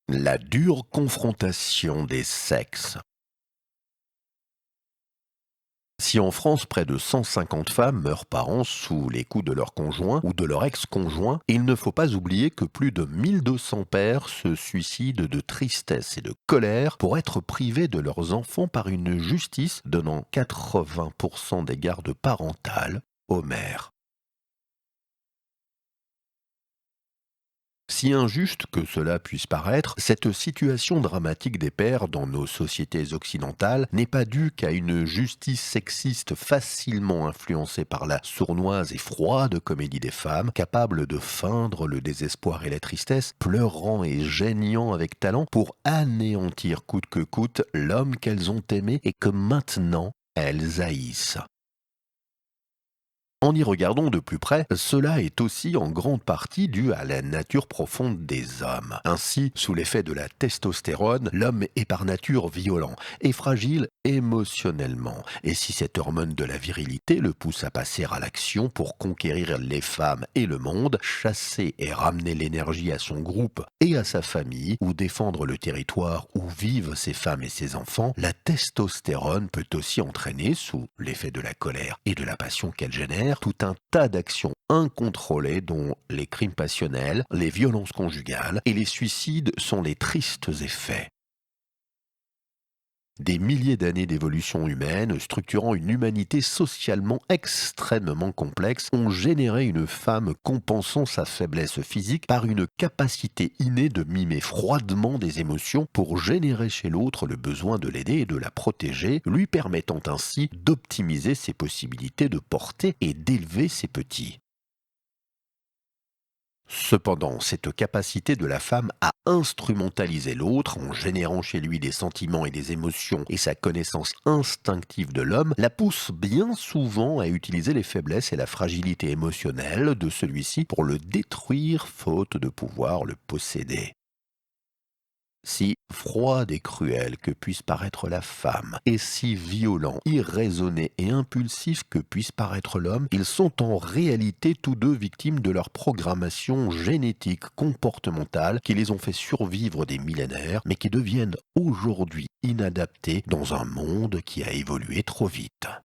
La dure confrontation des sexes. Si en France près de 150 femmes meurent par an sous les coups de leur conjoint ou de leur ex-conjoint, il ne faut pas oublier que plus de 1200 pères se suicident de tristesse et de colère pour être privés de leurs enfants par une justice donnant 80% des gardes parentales aux mères. Si injuste que cela puisse paraître, cette situation dramatique des pères dans nos sociétés occidentales n'est pas due qu'à une justice sexiste facilement influencée par la sournoise et froide comédie des femmes, capable de feindre le désespoir et la tristesse, pleurant et geignant avec talent pour anéantir coûte que coûte l'homme qu'elles ont aimé et que maintenant elles haïssent. En y regardant de plus près, cela est aussi en grande partie dû à la nature profonde des hommes. Ainsi, sous l'effet de la testostérone, l'homme est par nature violent et fragile émotionnellement. Et si cette hormone de la virilité le pousse à passer à l'action pour conquérir les femmes et le monde, chasser et ramener l'énergie à son groupe et à sa famille, ou défendre le territoire où vivent ses femmes et ses enfants, la testostérone peut aussi entraîner, sous l'effet de la colère et de la passion qu'elle génère, tout un tas d'actions incontrôlées dont les crimes passionnels, les violences conjugales et les suicides sont les tristes effets. Des milliers d'années d'évolution humaine, structurant une humanité socialement extrêmement complexe, ont généré une femme compensant sa faiblesse physique par une capacité innée de mimer froidement des émotions pour générer chez l'autre le besoin de l'aider et de la protéger, lui permettant ainsi d'optimiser ses possibilités de porter et d'élever ses petits. Cependant, cette capacité de la femme à instrumentaliser l'autre en générant chez lui des sentiments et des émotions et sa connaissance instinctive de l'homme la pousse bien souvent à utiliser les faiblesses et la fragilité émotionnelle de celui-ci pour le détruire faute de pouvoir le posséder. Si froide et cruelle que puisse paraître la femme, et si violent, irraisonné et impulsif que puisse paraître l'homme, ils sont en réalité tous deux victimes de leur programmation génétique comportementale qui les ont fait survivre des millénaires, mais qui deviennent aujourd'hui inadaptés dans un monde qui a évolué trop vite.